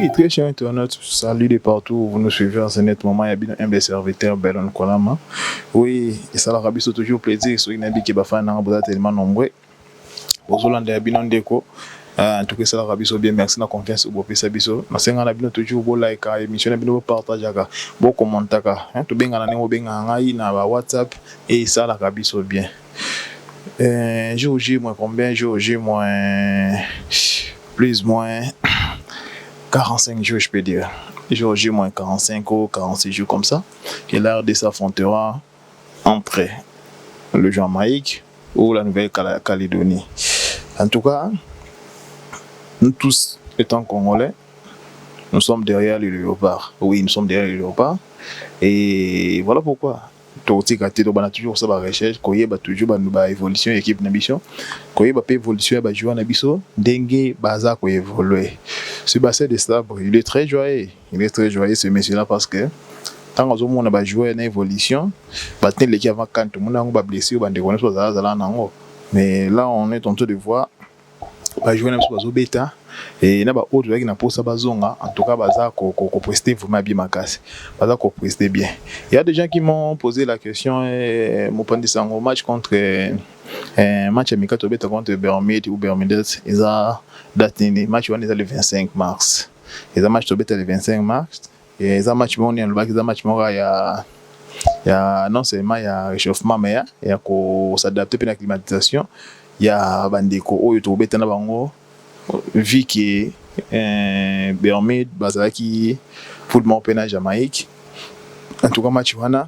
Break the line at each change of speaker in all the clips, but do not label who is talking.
Oui, très cher internaute, salut de partout où vous nous suivez en ce net moment. Il y a bien un des serviteurs, Belon Kolama. Oui, et ça leur a toujours plaisir. Sur une habitude qui va faire un tellement nombreux. Aux Hollandais, il y a bien un déco. En tout cas, ça leur a bien merci de la confiance au beau pays. Nous sommes toujours beau like, émission, bien partage, beau commentaire. Tout bien, on a WhatsApp et ça leur a bien. Jour J, moins combien? Jour J, moins plus moins 45 jours, je peux dire. Jour J, moins 45 ou 46 jours comme ça. Et l'RDC s'affrontera entre le Jamaïque ou la Nouvelle-Calédonie. En tout cas, nous tous, étant Congolais, nous sommes derrière le léopard. Oui, nous sommes derrière le léopard. Et voilà pourquoi. On a toujours ça recherche, on a toujours une évolution de l'équipe d'ambition. On a une évolution de joueur d'ambition. Dengue, Baza, on évoluer. Ce bassin de Stabre, il est très joyeux. Il est très joyeux ce monsieur-là parce que tant que on a joué une évolution, l'équipe avant quand tout le monde a blessé, on a déconné. Mais là, on est en train de voir. Jouer un peu bêta et n'a pas autre qui n'a pas ça bazonga en tout cas baza ko prester vraiment bien ma casse baza ko prester bien. Il y a des gens qui m'ont posé la question mon point de sango match contre match amical bêta contre Bermude ou Bermudes ils a date match on est le 25 mars ils a match bêta le 25 mars et ils a match on est le bac ils a match il y a non seulement il y a réchauffement mais il y a ko s'adapter pour la climatisation. Il y a bandeko oyo to betana bango vu que Bermude bazaki football pena Jamaïque en tout cas match wana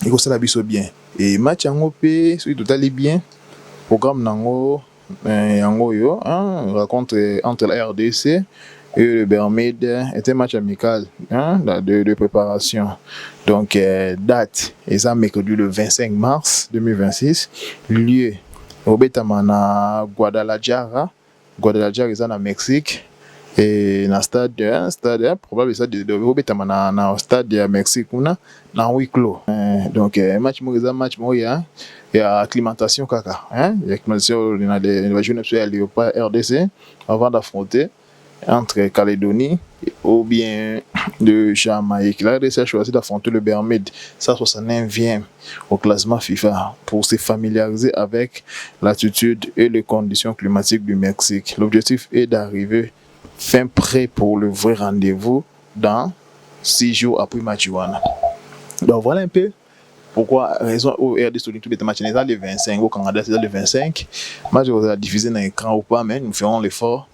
iko sala biso bien et match yango pe so totali bien programme nango yango yo rencontre entre la RDC et le Bermude était un match amical de préparation donc date et ça mercredi le 25 mars 2026 lieu au Betamana Guadalajara est en Mexique et dans stade probablement ça de Betamana na stade de Mexique na huis clos donc match moya et acclimatation kaka l'acclimatation dans les jeunes sur Léopard RDC avant d'affronter entre Calédonie ou bien de Jamaïque. La RDC a choisi d'affronter le Bermude, 169e au classement FIFA, pour se familiariser avec l'attitude et les conditions climatiques du Mexique. L'objectif est d'arriver fin prêt pour le vrai rendez-vous dans 6 jours après Machiwana. Donc voilà un peu pourquoi raison au RDC Solid tout match les 25 au Canada c'est le 25. Match va diffuser dans l'écran ou pas mais nous ferons l'effort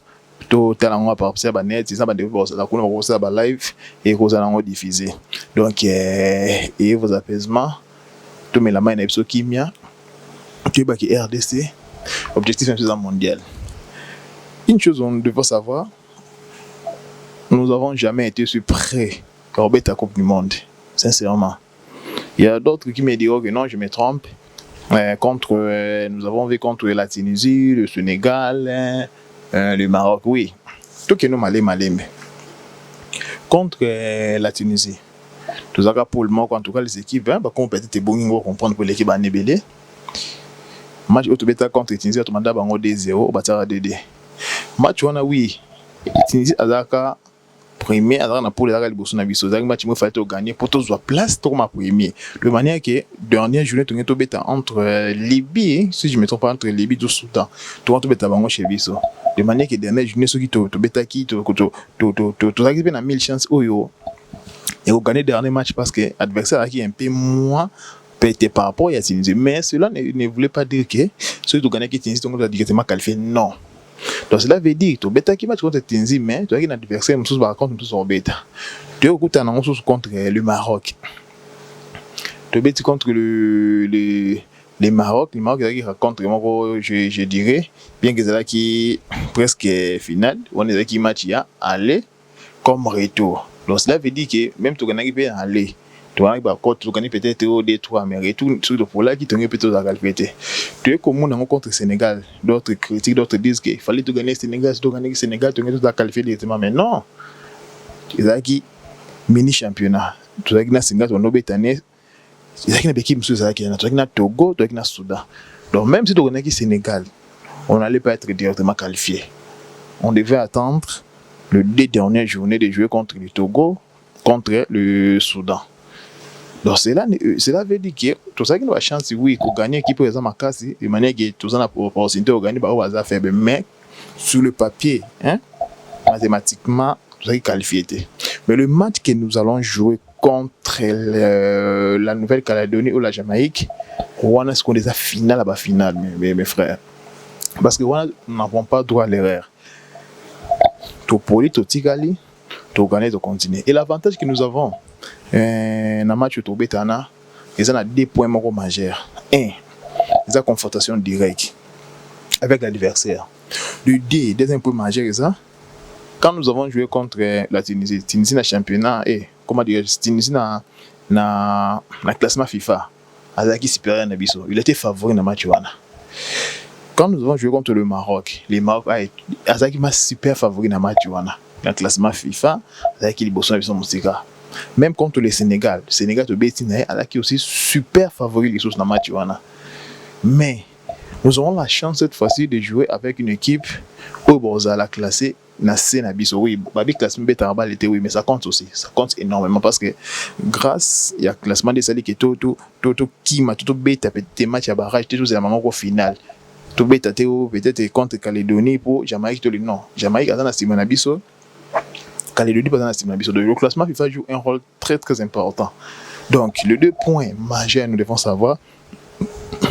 tout talent par observer net ça va devoir la couleur ça va live et vous allez diffuser donc et vos apaisements tout mais la main episode kimia tu es qui RDC objectif un mondial. Une chose on devrait savoir, nous n'avons jamais été sur près de la Coupe du Monde sincèrement. Il y a d'autres qui me diront que non je me trompe nous avons vu contre la Tunisie, le Sénégal, le Maroc, oui. Tout que nous malé. Contre la Tunisie. Tout ça pour le Maroc, en tout cas les équipes, comme peut-être bon comprendre pour l'équipe à Nébélé. Match autobeta contre Tunisie, tout le monde a 2-0 au Batara 2-2. Match on a oui. Tunisie Azaka premier Azaka na pour les Azaka Bosso na biso. Azaka match il fallait gagner pour tous soit place pour ma premier. De manière que dernière journée tout to beta entre Libye, si je me trompe pas entre Libye et Soudan. Tout to beta bango chez biso. De manière que dernière journée ceux qui to beta qui to arriver na 1000 chances oyo. Et au gagner dernier match parce que adversaire qui est un peu moins pété par rapport à Tunisie. Mais cela ne voulait pas dire que ceux qui gagnent qui Tunisie sont directement qualifiés. Non. Donc cela veut dire que tu as un match contre Tunisie, mais tu as un adversaire qui par contre tu es bêta. Tu as un match contre le Maroc. Tu as contre le Maroc. Le Maroc qui raconte je dirais bien que c'est là qui presque final. On est qui match ya aller comme retour. Donc cela veut dire que même tu gagnes qui aller. Tu as gagné peut-être au D3 mais retour sur le pour là qui t'ont peut-être à calculer. Tu es comme on contre le Sénégal. D'autres critiques, d'autres disent qu'il fallait tout gagner le Sénégal, si tu gagnes le Sénégal, tu as qualifié directement. Mais non. Tu as qui mini championnat. Tu as gagné le Sénégal, tu as gagné il y a une équipe qui est là, Togo, tu as gagné Soudan. Donc même si tu as gagné le Sénégal, on n'allait pas être directement qualifié. On devait attendre les 2 dernières journées de jouer contre le Togo, contre le Soudan. Donc cela veut dire que tout ça qui nous a chance oui pour gagner équipe par exemple Makasi de manière que tout ça n'a pas opportunité de gagner bah on va faire mais sur le papier hein mathématiquement tout ça qui qualifié. Mais le match que nous allons jouer contre la Nouvelle-Calédonie ou la Jamaïque, on a ce qu'on déjà finale à bas finale mes frères. Parce que nous n'avons pas droit à l'erreur. Tout poli, tout tigali, tout gagner, tout continuer. Et l'avantage que nous avons dans le match de Betana, ils ont 2 points majeurs. 1, ils ont confrontation directe avec l'adversaire. Le 2, deuxième point majeur, quand nous avons joué contre la Tunisie dans le championnat, et comment dire, Tunisie dans le classement FIFA, Azaki supérieur à Nabiso, il était favori dans le match. Quand nous avons joué contre le Maroc Azaki m'a super favori dans le match. Dans le classement FIFA, Azaki Liboso Nabiso Moussika. Même contre le Sénégal te Bétinaï, Azaki aussi super favori dans le match. Mais nous aurons la chance cette fois-ci de jouer avec une équipe où Bozala classée na Sénabiso. Oui, Babi classement Betaraba l'été, oui, mais ça compte aussi. Ça compte énormément parce que grâce au classement des Sali qui est tout qui m'a tout bête à petit match à barrage, tout c'est la maman au final. Tout bête à peut-être contre Calédonie pour Jamaïque, tout le nom. Jamaïque a dans la Simonabiso. Calédonie pas dans la Simonabiso. Donc le classement FIFA joue un rôle très très important. Donc les 2 points majeurs nous devons savoir.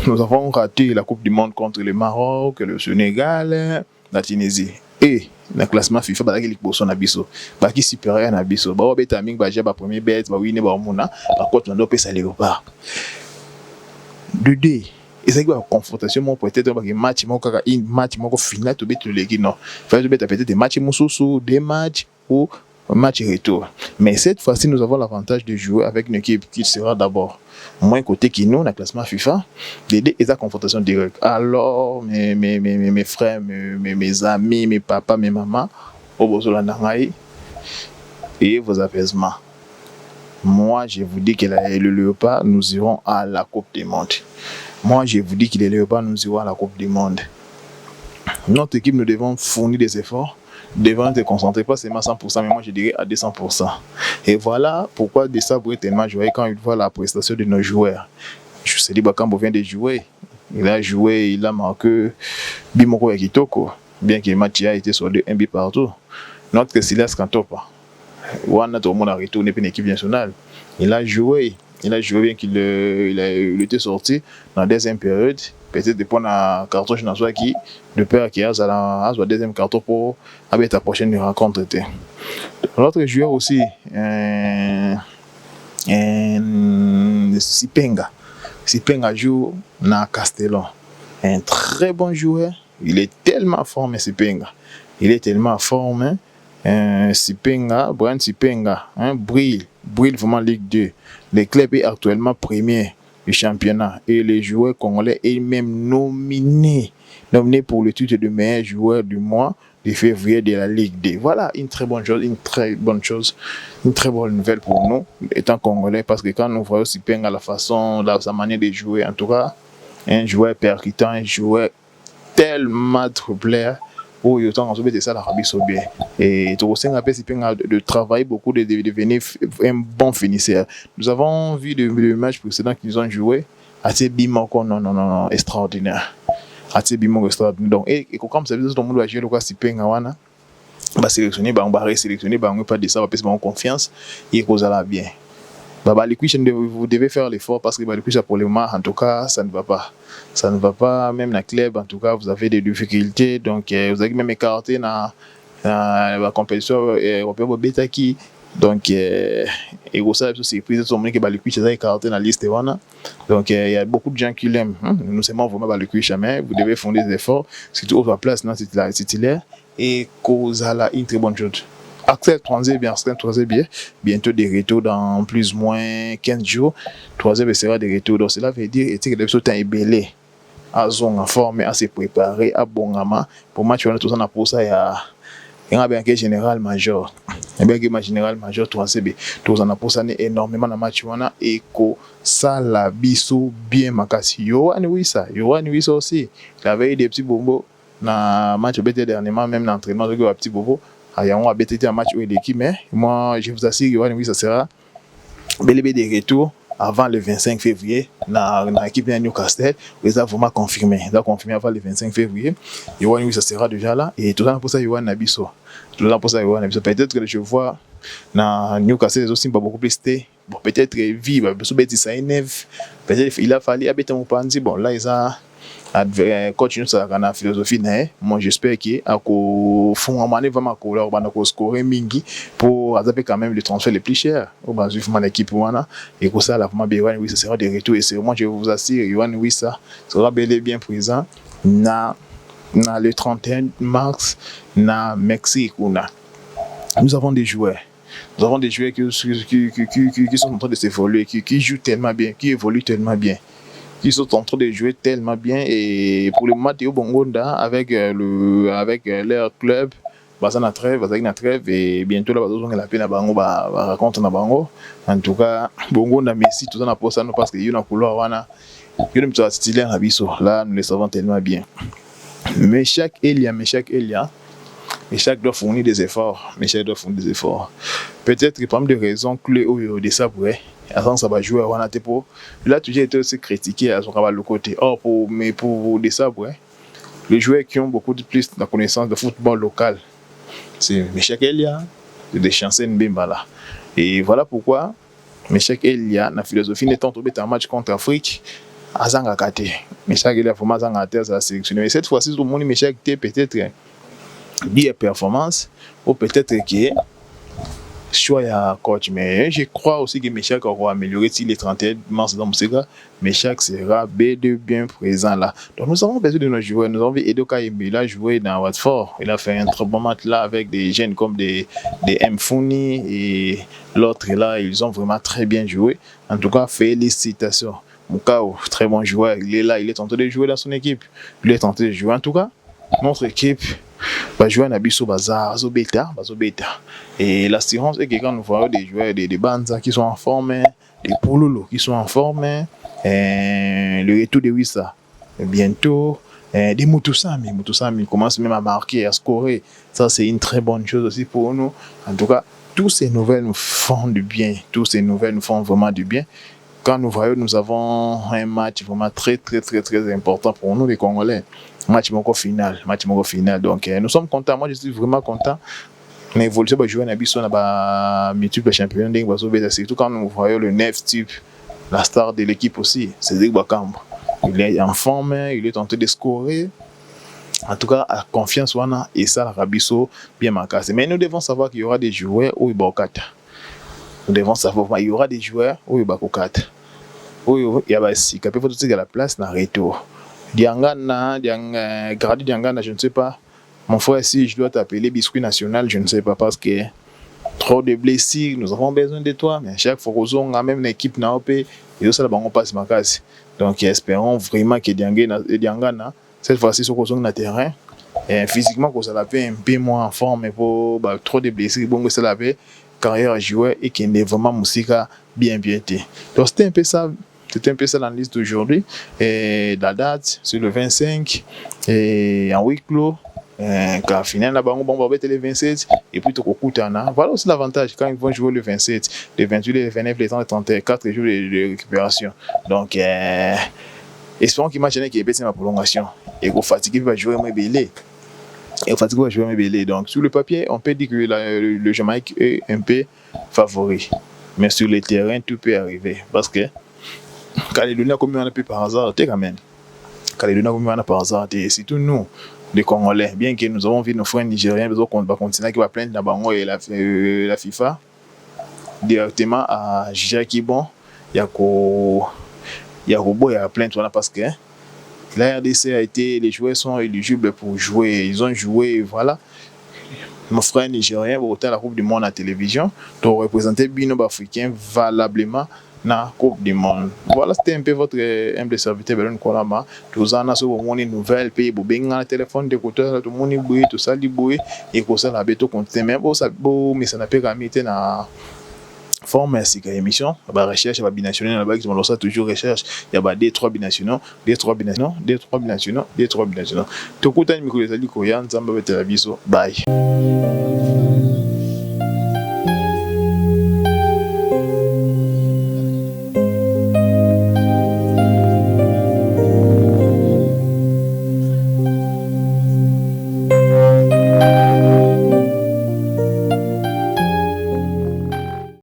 Nous avons raté la Coupe du Monde contre le Maroc, le Sénégal, la Tunisie. Et le classement FIFA, bah, il y a un abisso. Bah, qui supérieur à abisso. Bah, on va être bah, j'ai ma première bête, bah, oui, bah, on a. Par contre, on doit payer ça léopard. De deux. Et c'est quoi la confrontation, moi, peut-être, un match, moi, final, tu bêtes le non. Faire peut-être des matchs, des matchs ou un match retour. Mais cette fois-ci, nous avons l'avantage de jouer avec une équipe qui sera d'abord moins côté qui nous, dans le classement FIFA, l'aider et la confrontation directe. Alors, mes frères, mes amis, mes papas, mes mamans, au besoin et vos apaisements. Moi, je vous dis que le Léopard, nous irons à la Coupe du Monde. Moi, je vous dis que les Léopards, nous irons à la Coupe du Monde. Notre équipe, nous devons fournir des efforts, devons se concentrer, pas seulement 100%, mais moi je dirais à 200%. Et voilà pourquoi Desabre est tellement joyeux quand il voit la prestation de nos joueurs. Je sais dit, Bakambo vient de jouer. Il a joué, il a marqué Bimoko et Kitoko, bien que le match a été sur 1 but partout. Notre Silas Kantopa, Wana, tout le monde a retourné pour une équipe nationale. Il a joué bien qu'il était sorti dans la deuxième période. Peut-être de prendre un carton chez Nassau qui, le père qui a le deuxième carton pour avec la prochaine rencontre. L'autre joueur aussi, Sipenga. Sipenga joue dans Castellon. Un très bon joueur. Il est tellement fort, Sipenga. Il est tellement fort, Sipenga, Brian Sipenga, brille vraiment Ligue 2. Le club est actuellement premier du championnat et les joueurs congolais est même nominé pour le titre de meilleur joueur du mois de février de la Ligue 2. Voilà une très bonne chose, une très bonne nouvelle pour nous étant congolais parce que quand nous voyons Sipenga la façon, sa manière de jouer, en tout cas, un joueur percutant, un joueur tellement troublé. Où il y a de ça l'Arabie Saoudite et tout ça de travailler beaucoup de devenir un bon finisseur. Nous avons vu le match précédent qu'ils ont joué à Bimoko non extraordinaire. À Bimoko extraordinaire. Donc et comme ça veut dire tout le monde va jouer le quoi Sipenga wana va sélectionner on va résélectionner on pas de ça va passer en confiance et cause là bien. Vous devez faire l'effort parce que pour le moment, en tout cas, ça ne va pas. Ça ne va pas, même dans le club, en tout cas, vous avez des difficultés. Donc, vous avez même écarté dans la compétition européenne bêta qui. Donc, et vous savez, c'est surprise, tout le monde qui va le cuire, c'est écarté dans la liste. Donc, il y a beaucoup de gens qui l'aiment. Nous, c'est moi, vraiment, le cuire jamais. Vous devez fonder des efforts, surtout au place, non, c'est titulaire. Et cause à la une très bonne chose. Axel Troisième bien, bientôt des retours dans plus ou moins 15 jours. Troisième sera des retours. Donc cela veut dire que les choses sont belé, à zone en forme, à se préparer, à bon gamin. Pour match, on a tout ça pour ça. Il y a un général major. Il y a un général major Troisième. Tout ça pour ça énormément dans match et que ça la biso bien makasi. Yo oui ça aussi. Il avait eu des petits bobos dans match dernièrement, même l'entraînement de petit bobo. Yango a bêté un match où il est mais moi je vous assure Yohan oui ça sera bel de retour avant le 25 février dans l'équipe de Newcastle. Ils ont vraiment confirmé. Ils ont confirmé avant le 25 février. Yohan oui ça sera déjà là et tout ça pour ça Yohan Nabiso. Tout ça pour ça Yohan Nabiso. Peut-être que je vois dans Newcastle les aussi pas beaucoup plus bon peut-être vivre parce que ça énerve. Peut-être il a fallu habiter mon pandi. Bon là ils ont continue ça dans la philosophie moi j'espère que à ko fond en vraiment ko scorer mingi pour attraper quand même le transfert le plus cher au bas vraiment l'équipe wana et pour ça là vraiment bien oui ça sera de retour et c'est moi je vous assure Yohan oui ça sera bel et bien présent na le 31 mars na Mexique nous avons des joueurs qui sont en train de s'évoluer qui jouent tellement bien qui évoluent tellement bien qui sont en train de jouer tellement bien et pour le moment Théo Bongonda avec leur club ça na trêve et bientôt là on la peine à bango raconte na bango en tout cas Bongonda Messi tout ça na pour ça parce que il y a une couleur wana il y a un style à biso là nous le savons tellement bien mais chaque Elia doit fournir des efforts peut-être par des raisons clés ou de ça pourrait avant ça va jouer on a été pour il a toujours été aussi critiqué à son travail le côté pour des ça ouais les joueurs qui ont beaucoup de plus de connaissance de football local c'est Michel Elia de Chansen Bimbala et voilà pourquoi Michel Elia la philosophie n'étant tombé en match contre Afrique à Zangakate Michel Elia vraiment Zangakate ça sélectionné mais cette fois-ci tout le monde Michel était peut-être des performances ou peut-être que choix à coach mais je crois aussi que Michel aura amélioré si les 31 mars dans Moussega Michel sera bien présent là donc nous avons besoin de nos joueurs nous avons vu Edoka Embela jouer dans Watford il a fait un très bon match là avec des jeunes comme des Mfouni et l'autre là ils ont vraiment très bien joué en tout cas félicitations Mukao très bon joueur il est là il est tenté de jouer dans son équipe il est tenté de jouer en tout cas notre équipe va jouer à Nabiso Bazar, Zobeta. Et l'assurance est que quand nous voyons des joueurs, des Banza qui sont en forme, des Pololo qui sont en forme, le retour de Wissa, bientôt, des Mutusami commencent même à marquer, à scorer. Ça, c'est une très bonne chose aussi pour nous. En tout cas, toutes ces nouvelles nous font du bien. Toutes ces nouvelles nous font vraiment du bien. Quand nous voyons, nous avons un match vraiment très important pour nous, les Congolais. Match final. Donc, nous sommes contents. Moi, je suis vraiment content. On a évolué pour jouer à Nabiso, on a multiples champions, surtout quand nous voyons le 9 type, la star de l'équipe aussi, Cédric Bakambu. Il est en forme, il est tenté de scorer. En tout cas, à confiance, et ça, la Rabiso, bien marqué. Mais nous devons savoir qu'il y aura des joueurs où il y a nous devons savoir qu'il y aura des joueurs où il y a la place dans le retour. Gradu Diangana, je ne sais pas. Mon frère, si je dois t'appeler biscuit national, je ne sais pas parce que trop de blessures, nous avons besoin de toi. Mais chaque fois qu'on a même l'équipe Naopé, et ça, on passe ma case. Donc, espérons vraiment que Diangana, cette fois-ci, sur le terrain, physiquement, qu'on s'en fait un peu moins en forme, pour trop de blessures, bon, que ça l'avait carrière à jouer et qu'il est vraiment Moussika bien été. Donc, c'était un peu ça dans la liste d'aujourd'hui. Et la date, c'est le 25 et en huis clos. Quand finalement, on va mettre le 27 et puis tout voilà aussi l'avantage quand ils vont jouer le 27, le 28, le 29, le 30, le 34 jours de récupération. Donc, espérons qu'il m'a gêné qu'il ait ma prolongation et qu'on fatigue va jouer moins belé. Donc, sur le papier, on peut dire que le Jamaïque est un peu favori. Mais sur le terrain, tout peut arriver. Parce que Calédonie a commis un peu par hasard, quand même. C'est tout nous, les Congolais. Bien que nous avons vu nos frères nigériens, besoin qu'on va continuer, qui va plaindre la Bango et la FIFA directement à Jacques Bon. Il y a plainte parce que la RDC a été, les joueurs sont éligibles pour jouer. Ils ont joué, voilà. Nos frères nigériens vont voter la Coupe du Monde à la télévision pour représenter Bino africain valablement dans la Coupe du Monde. Voilà, c'était un peu votre humble serviteur Belon Kolama. Tous en a sur une nouvelle pays, pour bien le téléphone d'écouteur, tout le monde est tout ça, et pour ça, la béto continue. Mais bon, mais ça n'a pas permis forme ya sika émission ba recherche ba binationaux na ba qui sont toujours recherche ya ba D3 binationaux D3 binationaux D3 binationaux D3 binationaux tokutani mikolo ezali koya nzamba betela biso bye.